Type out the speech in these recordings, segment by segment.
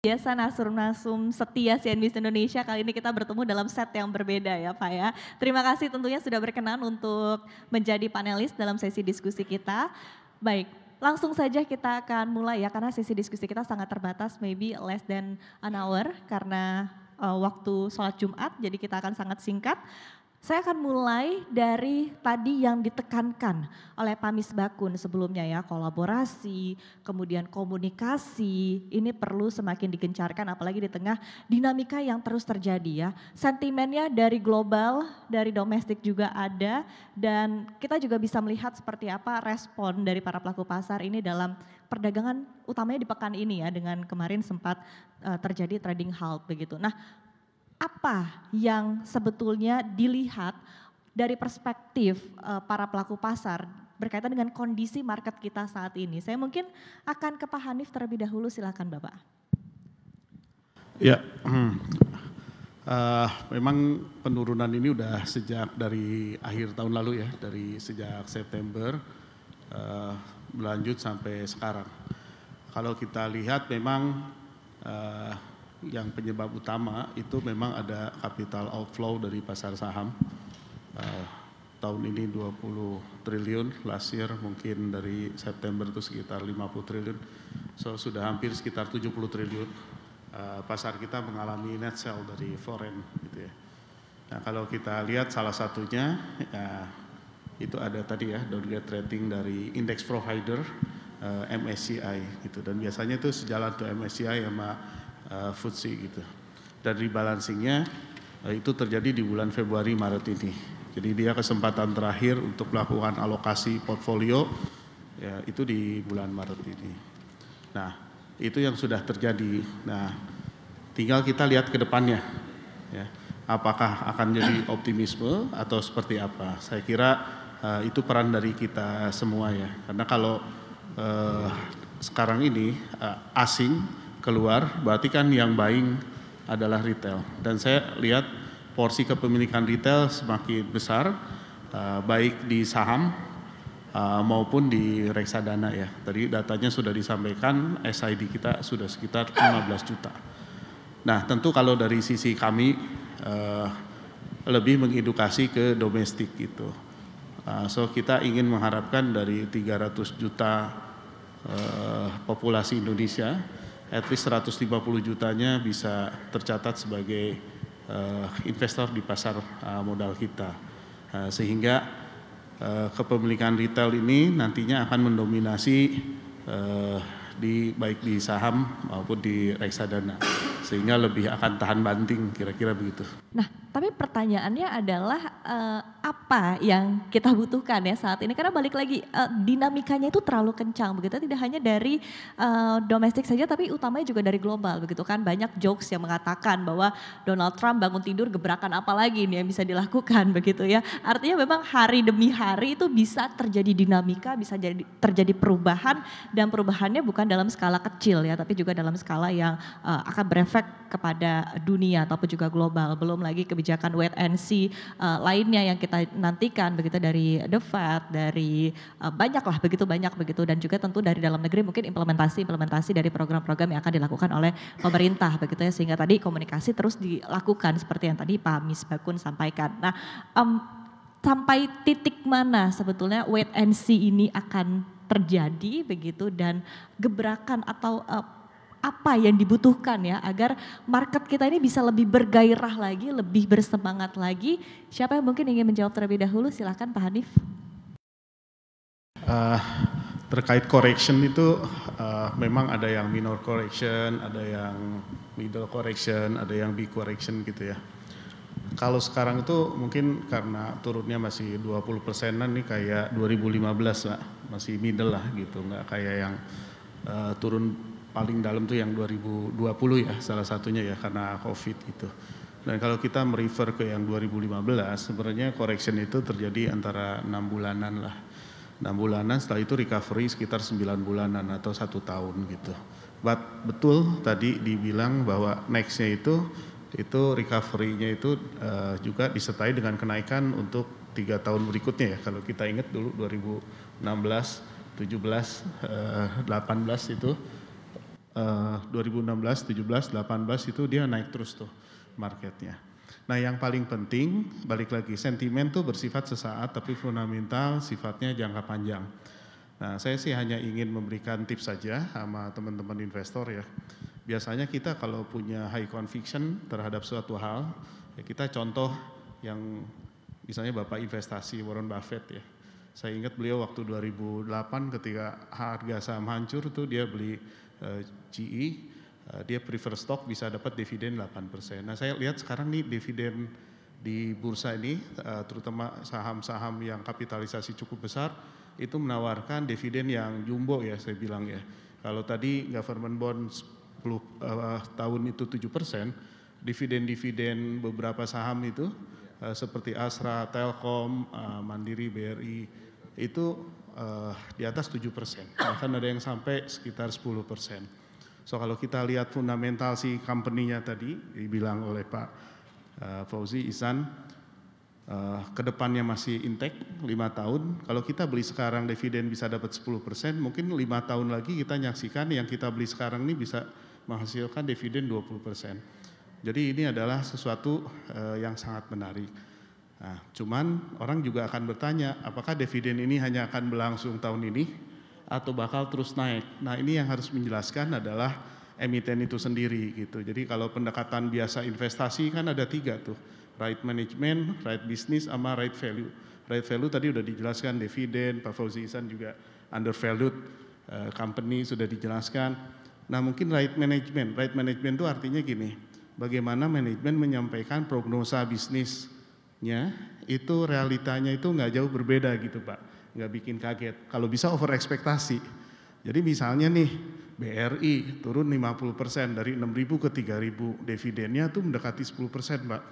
Biasa nasum-nasum setia CNBC Indonesia, kali ini kita bertemu dalam set yang berbeda ya Pak ya. Terima kasih tentunya sudah berkenan untuk menjadi panelis dalam sesi diskusi kita. Baik, langsung saja kita akan mulai ya, karena sesi diskusi kita sangat terbatas, maybe less than an hour karena waktu sholat Jumat, jadi kita akan sangat singkat. Saya akan mulai dari tadi yang ditekankan oleh Pak Misbakun sebelumnya ya, kolaborasi, kemudian komunikasi, ini perlu semakin digencarkan apalagi di tengah dinamika yang terus terjadi ya. Sentimennya dari global, dari domestik juga ada, dan kita juga bisa melihat seperti apa respon dari para pelaku pasar ini dalam perdagangan utamanya di pekan ini ya, dengan kemarin sempat terjadi trading halt begitu. Nah, apa yang sebetulnya dilihat dari perspektif para pelaku pasar berkaitan dengan kondisi market kita saat ini? Saya mungkin akan ke Pak Hanif terlebih dahulu, silakan Bapak. Ya, memang penurunan ini udah sejak dari akhir tahun lalu ya, dari sejak September berlanjut sampai sekarang. Kalau kita lihat memang yang penyebab utama itu memang ada capital outflow dari pasar saham. Tahun ini 20 triliun, last year mungkin dari September itu sekitar 50 triliun. So sudah hampir sekitar 70 triliun. Pasar kita mengalami net sell dari foreign gitu ya. Nah, kalau kita lihat salah satunya ya, itu ada tadi ya downgrade rating dari index provider MSCI gitu, dan biasanya itu sejalan tuh MSCI sama FTSE gitu. Dan rebalancingnya itu terjadi di bulan Februari Maret ini. Jadi dia kesempatan terakhir untuk melakukan alokasi portfolio ya, itu di bulan Maret ini. Nah, itu yang sudah terjadi. Nah, tinggal kita lihat ke depannya ya. Apakah akan jadi optimisme atau seperti apa? Saya kira itu peran dari kita semua ya. Karena kalau sekarang ini asing keluar, berarti kan yang buying adalah retail. Dan saya lihat porsi kepemilikan retail semakin besar, baik di saham maupun di reksadana ya. Tadi datanya sudah disampaikan, SID kita sudah sekitar 15 juta. Nah, tentu kalau dari sisi kami lebih mengedukasi ke domestik gitu. So kita ingin mengharapkan dari 300 juta populasi Indonesia, at least 150 jutanya bisa tercatat sebagai investor di pasar modal kita. Sehingga kepemilikan retail ini nantinya akan mendominasi baik di saham maupun di reksadana. Sehingga lebih akan tahan banting, kira-kira begitu. Nah, tapi pertanyaannya adalah apa yang kita butuhkan ya saat ini? Karena balik lagi dinamikanya itu terlalu kencang begitu, tidak hanya dari domestik saja tapi utamanya juga dari global begitu kan. Banyak jokes yang mengatakan bahwa Donald Trump bangun tidur gebrakan apa lagi nih yang bisa dilakukan begitu ya. Artinya memang hari demi hari itu bisa terjadi dinamika, bisa terjadi perubahan, dan perubahannya bukan dalam skala kecil ya, tapi juga dalam skala yang akan berefek kepada dunia ataupun juga global. Belum lagi kebijakan wait and see lainnya yang kita nantikan begitu dari The Fed, dari banyak lah begitu, dan juga tentu dari dalam negeri mungkin implementasi dari program-program yang akan dilakukan oleh pemerintah begitu ya, sehingga tadi komunikasi terus dilakukan seperti yang tadi Pak Misbakun sampaikan. Nah, sampai titik mana sebetulnya wait and see ini akan terjadi begitu, dan gebrakan atau apa yang dibutuhkan ya agar market kita ini bisa lebih bergairah lagi, lebih bersemangat lagi? Siapa yang mungkin ingin menjawab terlebih dahulu? Silakan Pak Hanif. Terkait correction itu memang ada yang minor correction, ada yang middle correction, ada yang big correction gitu ya. Kalau sekarang itu mungkin karena turunnya masih 20%-an nih kayak 2015 Pak, masih middle lah gitu, nggak kayak yang turun paling dalam tuh yang 2020 ya, salah satunya ya karena COVID gitu. Dan kalau kita merefer ke yang 2015, sebenarnya correction itu terjadi antara 6 bulanan lah. 6 bulanan, setelah itu recovery sekitar 9 bulanan atau 1 tahun gitu. But betul tadi dibilang bahwa nextnya itu recovery-nya itu juga disertai dengan kenaikan untuk 3 tahun berikutnya ya. Kalau kita ingat dulu 2016, 17, 18 itu 2016, 17, 18 itu dia naik terus tuh marketnya. Nah yang paling penting, balik lagi, sentimen tuh bersifat sesaat tapi fundamental sifatnya jangka panjang. Nah saya sih hanya ingin memberikan tips saja sama teman-teman investor ya. Biasanya kita kalau punya high conviction terhadap suatu hal, ya kita contoh yang misalnya Bapak investasi Warren Buffett ya. Saya ingat beliau waktu 2008 ketika harga saham hancur tuh dia beli GE, dia prefer stock bisa dapat dividen 8%. Nah saya lihat sekarang nih dividen di bursa ini, terutama saham-saham yang kapitalisasi cukup besar, itu menawarkan dividen yang jumbo ya saya bilang ya. Kalau tadi government bond 10 tahun itu 7%, dividen-dividen beberapa saham itu seperti Astra, Telkom, Mandiri, BRI, itu di atas 7%, bahkan ada yang sampai sekitar 10%. So kalau kita lihat fundamental si company-nya tadi, dibilang oleh Pak Fauzi, Ihsan, kedepannya masih intact 5 tahun, kalau kita beli sekarang dividen bisa dapat 10%, mungkin 5 tahun lagi kita nyaksikan yang kita beli sekarang ini bisa menghasilkan dividen 20%. Jadi ini adalah sesuatu yang sangat menarik. Nah, cuman orang juga akan bertanya, apakah dividen ini hanya akan berlangsung tahun ini atau bakal terus naik? Nah, ini yang harus menjelaskan adalah emiten itu sendiri gitu. Jadi kalau pendekatan biasa investasi kan ada 3 tuh, right management, right business, sama right value. Right value tadi udah dijelaskan dividen, Pak Fauzi Ihsan juga undervalued company sudah dijelaskan. Nah, mungkin right management itu artinya gini, bagaimana manajemen menyampaikan prognosa bisnisnya itu realitanya itu nggak jauh berbeda gitu Pak, nggak bikin kaget. Kalau bisa over ekspektasi. Jadi misalnya nih BRI turun 50% dari 6.000 ke 3.000, dividennya tuh mendekati 10% Pak.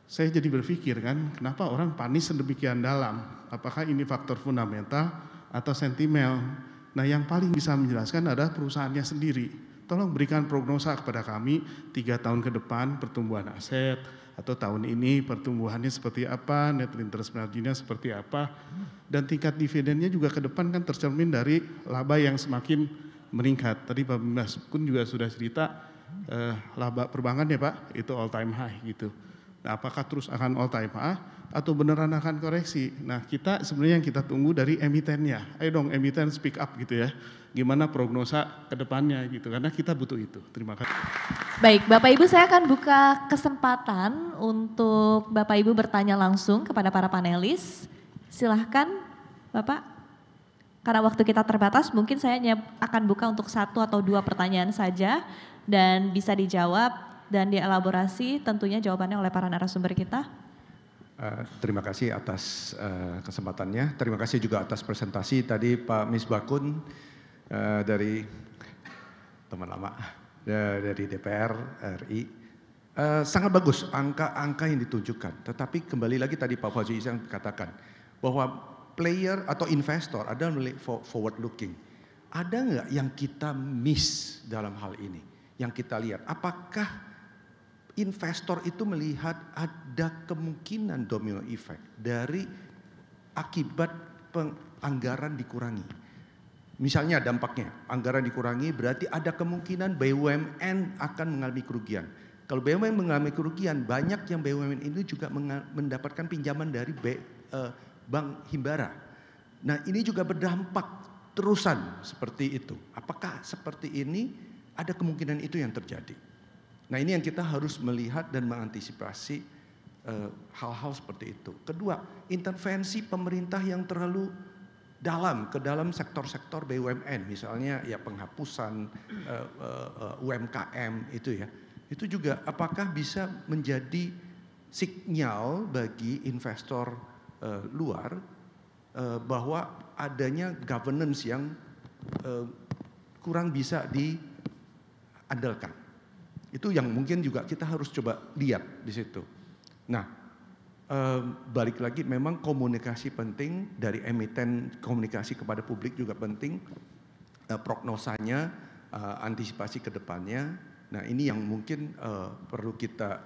Saya jadi berpikir kan, kenapa orang panis sedemikian dalam? Apakah ini faktor fundamental atau sentimen? Nah yang paling bisa menjelaskan adalah perusahaannya sendiri. Tolong berikan prognosa kepada kami 3 tahun ke depan pertumbuhan aset, atau tahun ini pertumbuhannya seperti apa, net interest marginnya seperti apa, dan tingkat dividennya juga ke depan kan tercermin dari laba yang semakin meningkat. Tadi Pak Mas Kun juga sudah cerita laba perbankan ya Pak, itu all time high gitu. Nah apakah terus akan all time high atau beneran akan koreksi? Nah kita sebenarnya yang kita tunggu dari emitennya. Ayo dong emiten speak up gitu ya. Gimana prognosa ke depannya gitu, karena kita butuh itu. Terima kasih. Baik, Bapak Ibu saya akan buka kesempatan untuk Bapak Ibu bertanya langsung kepada para panelis. Silahkan Bapak, karena waktu kita terbatas mungkin saya akan buka untuk 1 atau 2 pertanyaan saja dan bisa dijawab dan dielaborasi tentunya jawabannya oleh para narasumber kita. Terima kasih atas kesempatannya, terima kasih juga atas presentasi tadi Pak Misbakun dari teman lama dari DPR RI. Sangat bagus angka-angka yang ditunjukkan, tetapi kembali lagi tadi Pak Fauzi Ihsan katakan bahwa player atau investor ada forward looking. Ada nggak yang kita miss dalam hal ini? Yang kita lihat, apakah investor itu melihat ada kemungkinan domino effect dari akibat anggaran dikurangi? Misalnya dampaknya, anggaran dikurangi berarti ada kemungkinan BUMN akan mengalami kerugian. Kalau BUMN mengalami kerugian, banyak yang BUMN ini juga mendapatkan pinjaman dari Bank Himbara. Nah ini juga berdampak terusan seperti itu. Apakah seperti ini ada kemungkinan itu yang terjadi? Nah ini yang kita harus melihat dan mengantisipasi hal-hal seperti itu. Kedua, intervensi pemerintah yang terlalu ke dalam sektor-sektor BUMN, misalnya ya penghapusan UMKM itu ya, itu juga apakah bisa menjadi sinyal bagi investor luar bahwa adanya governance yang kurang bisa diandalkan. Itu yang mungkin juga kita harus coba lihat di situ. Nah, balik lagi memang komunikasi penting dari emiten, komunikasi kepada publik juga penting, prognosanya, antisipasi ke depannya. Nah ini yang mungkin perlu kita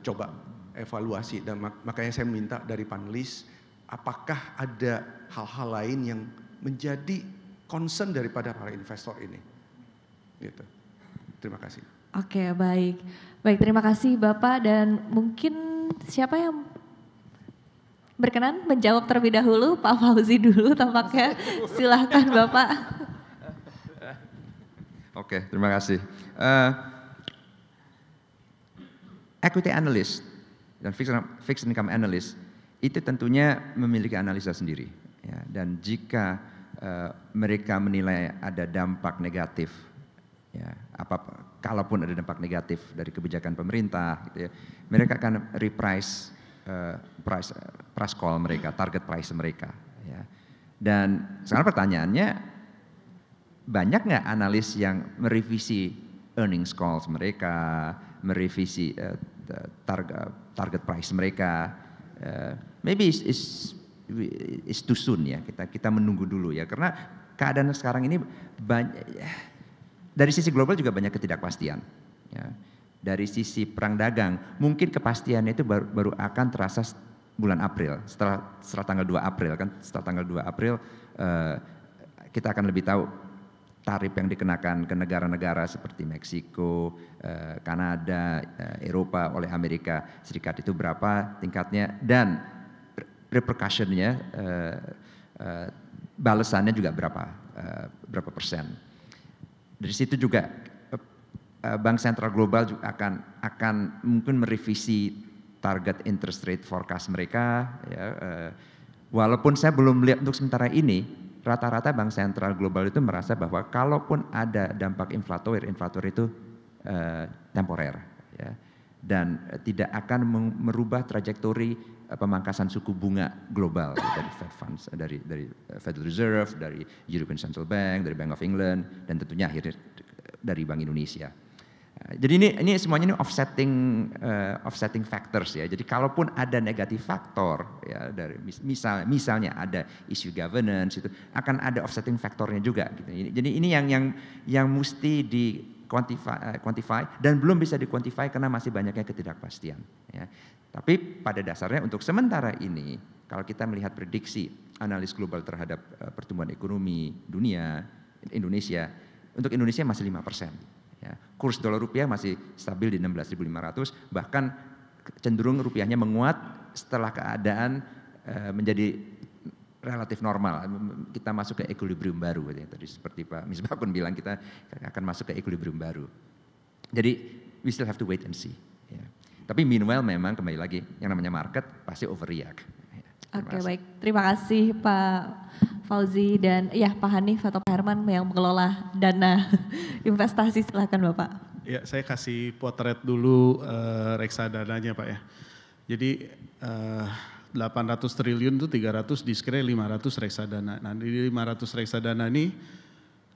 coba evaluasi dan makanya saya minta dari panelis apakah ada hal-hal lain yang menjadi concern daripada para investor ini. Gitu. Terima kasih. Oke, baik. Baik, terima kasih Bapak, dan mungkin siapa yang berkenan menjawab terlebih dahulu? Pak Fauzi dulu tampaknya. Silahkan Bapak. Oke, terima kasih. Equity analyst dan fixed income analyst itu tentunya memiliki analisa sendiri. Ya, dan jika mereka menilai ada dampak negatif, ya, kalaupun ada dampak negatif dari kebijakan pemerintah, gitu ya, mereka akan reprice price call mereka, target price mereka. Ya. Dan sekarang pertanyaannya, banyak nggak analis yang merevisi earnings calls mereka, merevisi target price mereka? Maybe it's too soon ya, kita menunggu dulu ya, karena keadaan sekarang ini dari sisi global juga banyak ketidakpastian. Ya. Dari sisi perang dagang, mungkin kepastiannya itu baru akan terasa bulan April, setelah tanggal 2 April kan, setelah tanggal 2 April kita akan lebih tahu tarif yang dikenakan ke negara-negara seperti Meksiko, Kanada, Eropa oleh Amerika Serikat itu berapa tingkatnya, dan repercussionnya, balasannya juga berapa persen. Dari situ juga Bank Sentral Global juga akan mungkin merevisi target interest rate forecast mereka. Ya, walaupun saya belum lihat untuk sementara ini, rata-rata Bank Sentral Global itu merasa bahwa kalaupun ada dampak inflator itu temporer, ya, dan tidak akan merubah trajektori pemangkasan suku bunga global dari Fed Funds, dari Federal Reserve, dari European Central Bank, dari Bank of England, dan tentunya akhirnya dari Bank Indonesia. Jadi ini semuanya ini offsetting factors ya. Jadi kalaupun ada negatif faktor ya, dari misalnya ada isu governance, itu akan ada offsetting faktornya juga gitu. Jadi ini yang mesti di quantify dan belum bisa di-quantify karena masih banyaknya ketidakpastian ya. Tapi pada dasarnya untuk sementara ini, kalau kita melihat prediksi analis global terhadap pertumbuhan ekonomi dunia, Indonesia, untuk Indonesia masih 5%. Ya, kurs dolar rupiah masih stabil di 16.500, bahkan cenderung rupiahnya menguat setelah keadaan menjadi relatif normal. Kita masuk ke equilibrium baru, ya. Tadi seperti Pak Misbakun bilang, kita akan masuk ke equilibrium baru. Jadi we still have to wait and see. Ya. Tapi meanwhile memang kembali lagi yang namanya market pasti overreact. Ya, oke, baik, terima kasih Pak Fauzi dan ya Pak Hanif atau Pak Herman yang mengelola dana investasi, silakan Bapak. Ya, saya kasih potret dulu reksadananya Pak ya. Jadi 800 triliun itu 300 diskret, 500 reksadana. Nah di 500 reksadana ini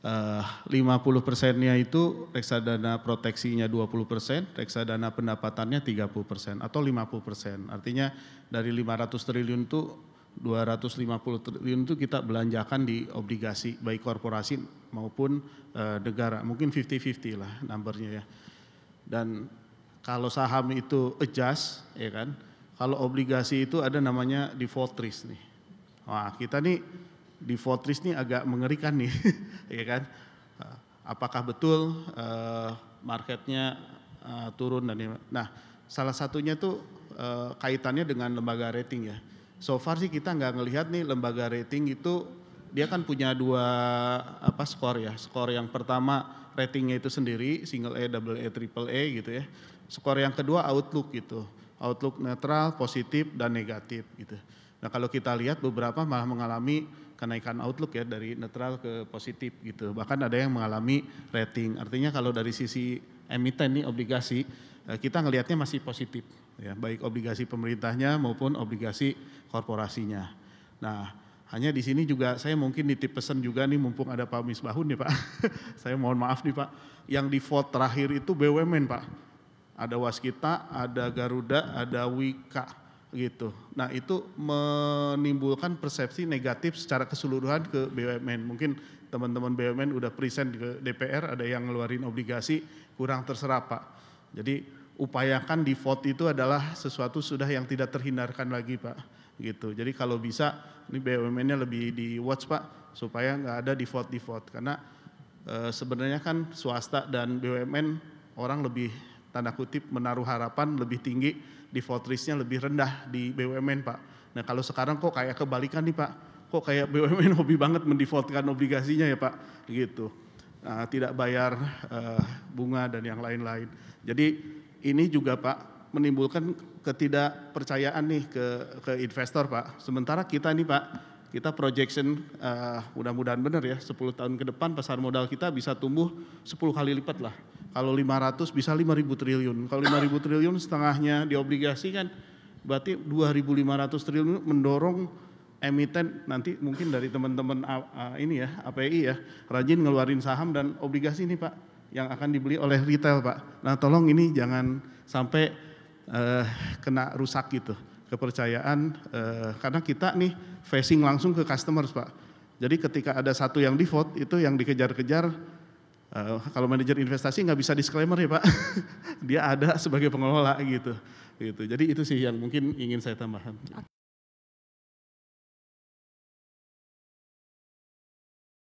50%-nya itu reksadana proteksinya 20%, reksadana pendapatannya 30% atau 50%. Artinya dari 500 triliun itu 250 triliun itu kita belanjakan di obligasi baik korporasi maupun negara, mungkin 50-50 lah numbernya ya. Dan kalau saham itu adjust ya kan, kalau obligasi itu ada namanya default risk nih. Wah kita nih default risk nih agak mengerikan nih ya kan. Apakah betul marketnya turun dan nah salah satunya tuh kaitannya dengan lembaga rating ya. So far sih kita nggak ngelihat nih lembaga rating itu dia kan punya dua skor ya. Skor yang pertama ratingnya itu sendiri single A, double A, triple A gitu ya. Skor yang kedua outlook gitu. Outlook netral, positif dan negatif gitu. Nah kalau kita lihat beberapa malah mengalami kenaikan outlook ya dari netral ke positif gitu. Bahkan ada yang mengalami rating. Artinya kalau dari sisi emiten nih obligasi kita ngelihatnya masih positif. Ya, baik obligasi pemerintahnya maupun obligasi korporasinya. Nah, hanya di sini juga saya mungkin nitip pesan juga nih mumpung ada Pak Misbahun nih Pak. Saya mohon maaf nih Pak, yang default terakhir itu BUMN Pak. Ada Waskita, ada Garuda, ada Wika gitu. Nah, itu menimbulkan persepsi negatif secara keseluruhan ke BUMN. Mungkin teman-teman BUMN udah present ke DPR, ada yang ngeluarin obligasi kurang terserap Pak. Jadi upayakan default itu adalah sesuatu sudah yang tidak terhindarkan lagi Pak gitu. Jadi kalau bisa ini BUMN-nya lebih di watch Pak supaya nggak ada default karena sebenarnya kan swasta dan BUMN orang lebih tanda kutip menaruh harapan lebih tinggi, default risk-nya lebih rendah di BUMN Pak. Nah kalau sekarang kok kayak kebalikan nih Pak, kok kayak BUMN hobi banget mendefaultkan obligasinya ya Pak, gitu. Nah, tidak bayar bunga dan yang lain-lain. Jadi ini juga Pak menimbulkan ketidakpercayaan nih ke investor Pak. Sementara kita nih Pak, kita projection mudah-mudahan benar ya 10 tahun ke depan pasar modal kita bisa tumbuh 10 kali lipat lah. Kalau 500 bisa 5.000 triliun. Kalau 5.000 triliun setengahnya di obligasi kan berarti 2.500 triliun mendorong emiten nanti mungkin dari teman-teman ini ya API ya rajin ngeluarin saham dan obligasi nih Pak yang akan dibeli oleh retail Pak. Nah tolong ini jangan sampai kena rusak gitu kepercayaan karena kita nih facing langsung ke customers Pak. Jadi ketika ada satu yang default itu yang dikejar-kejar kalau manajer investasi nggak bisa disclaimer ya Pak. Dia ada sebagai pengelola gitu. Jadi itu sih yang mungkin ingin saya tambahkan.